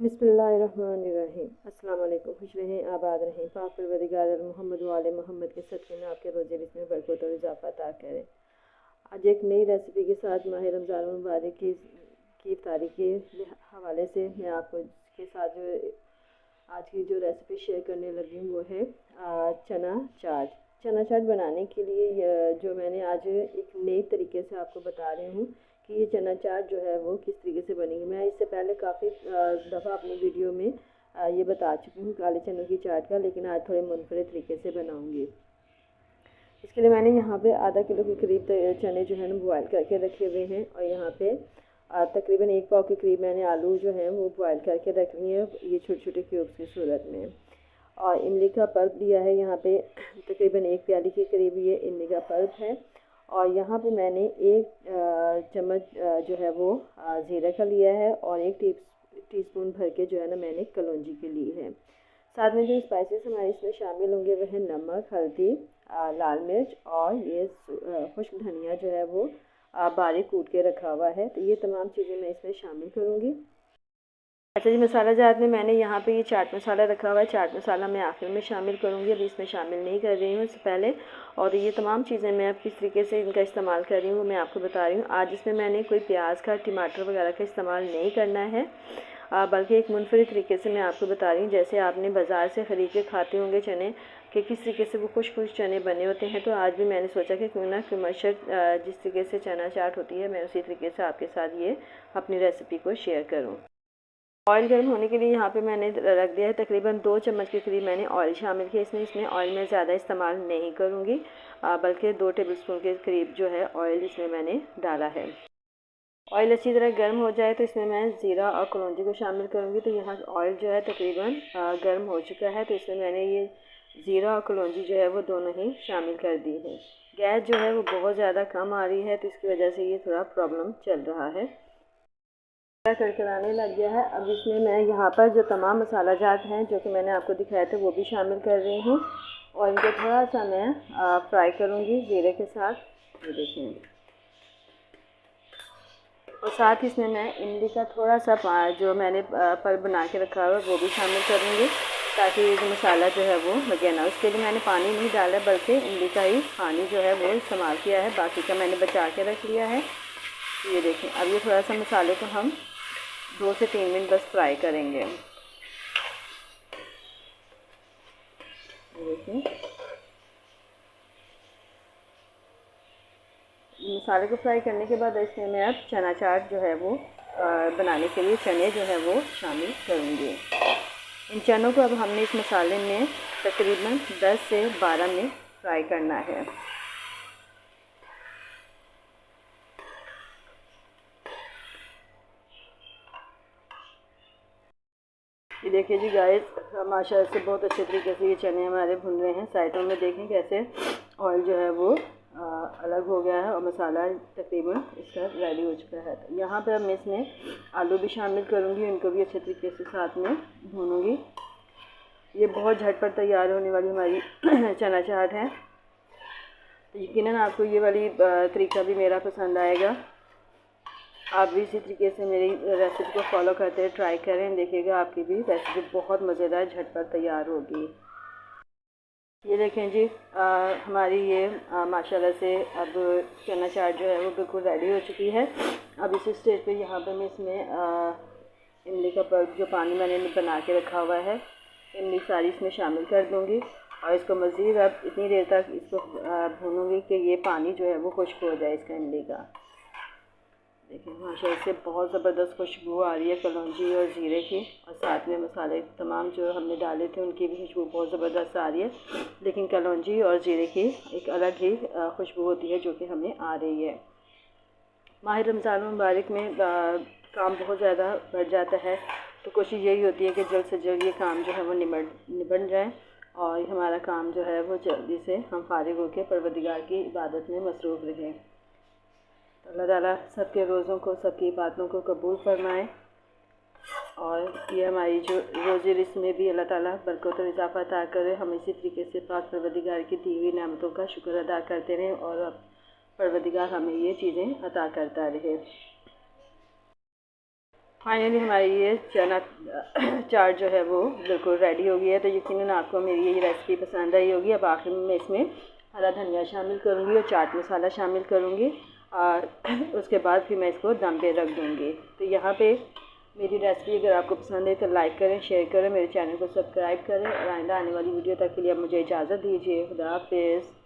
बिस्मिल्लाहिर्रहमानिर्रहीम। अस्सलाम वालेकुम। खुश रहें, आबाद रहें। पाक परवरदिगार मोहम्मद वाले मोहम्मद के सदक़े में आपके रोज़े रिज़्क़ में बरकत और इज़ाफ़ा अता करे। आज एक नई रेसिपी के साथ माह रमज़ान मुबारक की इफ्तारी के हवाले से मैं आपको के साथ जो आज की जो रेसिपी शेयर करने लगी हूँ वो है चना चाट। चना चाट बनाने के लिए जो मैंने आज एक नई तरीके से आपको बता रही हूँ कि ये चना चाट जो है वो किस तरीके से बनेगी। मैं इससे पहले काफ़ी दफ़ा अपनी वीडियो में ये बता चुकी हूँ काले चनों की चाट का, लेकिन आज थोड़े मुनफरद तरीके से बनाऊँगी। इसके लिए मैंने यहाँ पे आधा किलो के करीब चने जो है ना बॉयल करके रखे हुए हैं, और यहाँ पे तकरीबन 1 पाव के करीब मैंने आलू जो है वो बॉयल करके रख लिए हैं, ये छोटे छोटे क्यूब्स की सूरत में। और इमली का पल्प लिया है यहाँ पे तकरीबन 1 प्याली के करीब ये इमली का पल्प है। और यहाँ पे मैंने 1 चम्मच जो है वो ज़ीरा का लिया है, और 1 टीस्पून भर के जो है ना मैंने कलौंजी की ली है। साथ में जो स्पाइसेस हमारे इसमें शामिल होंगे वह है नमक, हल्दी, लाल मिर्च, और ये खुश्क धनिया जो है वो बारीक कूट के रखा हुआ है। तो ये तमाम चीज़ें मैं इसमें शामिल करूँगी। अच्छा जी, मसाला जात में मैंने यहाँ पे ये चाट मसाला रखा हुआ है। चाट मसाला मैं आखिर में शामिल करूँगी, अभी इसमें शामिल नहीं कर रही हूँ इससे पहले। और ये तमाम चीज़ें मैं अब किस तरीके से इनका इस्तेमाल कर रही हूँ मैं आपको बता रही हूँ। आज इसमें मैंने कोई प्याज का, टमाटर वगैरह का इस्तेमाल नहीं करना है, बल्कि एक मुनफरद तरीके से मैं आपको बता रही हूँ। जैसे आपने बाज़ार से ख़रीद के खाते होंगे चने कि किस तरीके से वो खुश खुश चने बने होते हैं, तो आज भी मैंने सोचा कि क्यों ना कमर्शियल जिस तरीके से चना चाट होती है मैं उसी तरीके से आपके साथ ये अपनी रेसिपी को शेयर करूँ। ऑयल गर्म होने के लिए यहाँ पे मैंने रख दिया है तकरीबन 2 चम्मच के करीब मैंने ऑयल शामिल किया। इसमें ऑयल में ज़्यादा इस्तेमाल नहीं करूँगी, बल्कि 2 टेबलस्पून के करीब जो है ऑयल इसमें मैंने डाला है। ऑयल अच्छी तरह गर्म हो जाए तो इसमें मैं ज़ीरा और कलौंजी को शामिल करूँगी। तो यहाँ ऑयल जो है तकरीबन गर्म हो चुका है, तो इसमें मैंने ये ज़ीरा और कलौंजी जो है वो दोनों ही शामिल कर दी है। गैस जो है वो बहुत ज़्यादा कम आ रही है, तो इसकी वजह से ये थोड़ा प्रॉब्लम चल रहा है। कड़कड़ाने लग गया है। अब इसमें मैं यहाँ पर जो तमाम मसाला जात हैं जो कि मैंने आपको दिखाए थे वो भी शामिल कर रही हूँ, और इनको थोड़ा सा मैं फ्राई करूँगी ज़ीरे के साथ। ये देखें, और साथ ही इसमें मैं इमली का थोड़ा सा जो मैंने पल्प बना के रखा हुआ है वो भी शामिल करूँगी, ताकि ये जो मसाला जो है वो लगे ना। उसके लिए मैंने पानी नहीं डाला, बल्कि इमली का ही पानी जो है वो इस्तेमाल किया है, बाकी का मैंने बचा के रख लिया है। ये देखें, अब ये थोड़ा सा मसाले को हम 2 से 3 मिनट बस फ्राई करेंगे। देखिए, मसाले को फ्राई करने के बाद इसमें मैं अब चना चाट जो है वो बनाने के लिए चने जो है वो शामिल करूँगी। इन चनों को अब हमने इस मसाले में तकरीबन 10 से 12 मिनट फ्राई करना है। ये देखिए जी गाइस, माशाल्लाह से बहुत अच्छे तरीके से ये चने हमारे भुन रहे हैं। साइडों में देखें कैसे ऑयल जो है वो अलग हो गया है, और मसाला तकरीबन इसका रेडी हो चुका है। तो यहाँ पे अब मैं इसमें आलू भी शामिल करूँगी, इनको भी अच्छे तरीके से साथ में भूनूँगी। ये बहुत झटपट तैयार होने वाली हमारी चना चाट है, तो यकीनन आपको ये वाली तरीका भी मेरा पसंद आएगा। आप भी इसी तरीके से मेरी रेसिपी को फॉलो करते हैं, ट्राई करें, देखिएगा आपकी भी रेसिपी बहुत मज़ेदार झटपट तैयार होगी। ये देखें जी, हमारी ये माशाल्लाह से अब चना चाट जो है वो बिल्कुल रेडी हो चुकी है। अब इसी स्टेज पे यहाँ पे मैं इसमें इमली का पल्प जो पानी मैंने बना के रखा हुआ है, इमली सारी इसमें शामिल कर दूँगी, और इसको मज़ीद अब इतनी देर तक इसको भूनूँगी कि ये पानी जो है वो खुश्क हो जाए इसका इमली का। देखिए माशाल्लाह से बहुत ज़बरदस्त खुशबू आ रही है कलौंजी और ज़ीरे की, और साथ में मसाले तमाम जो हमने डाले थे उनकी भी खुशबू बहुत ज़बरदस्त आ रही है। लेकिन कलौंजी और ज़ीरे की एक अलग ही खुशबू होती है जो कि हमें आ रही है। माह रमज़ान मुबारक में काम बहुत ज़्यादा बढ़ जाता है, तो कोशिश यही होती है कि जल्द से जल्द ये काम जो है वो निबट जाए, और हमारा काम जो है वो जल्दी से हम फारिग होकर परवरदिगार की इबादत में मसरूफ़ रहें। तो अल्लाह ताला सबके रोज़ों को, सबकी बातों को कबूल फरमाए, और ये हमारी जो रोज़ी रिज़्क़ में भी अल्लाह ताला बरकत और इज़ाफ़ा अता करे। हम इसी तरीके से पाक परवरदिगार की दी हुई नेमतों का शुक्र अदा करते रहें, और परवरदिगार हमें ये चीज़ें अता करता रहे। फाइनली हमारी ये चना चाट जो है वो बिल्कुल रेडी हो गई है। तो यकीनन आपको मेरी ये रेसिपी पसंद आई होगी। अब आखिर में मैं इसमें हरा धनिया शामिल करूँगी और चाट मसाला शामिल करूँगी और उसके बाद फिर मैं इसको दम पे रख दूँगी। तो यहाँ पे मेरी रेसिपी अगर आपको पसंद है तो लाइक करें, शेयर करें, मेरे चैनल को सब्सक्राइब करें और आइंदा आने वाली वीडियो तक के लिए आप मुझे इजाज़त दीजिए। खुदा हाफिज़।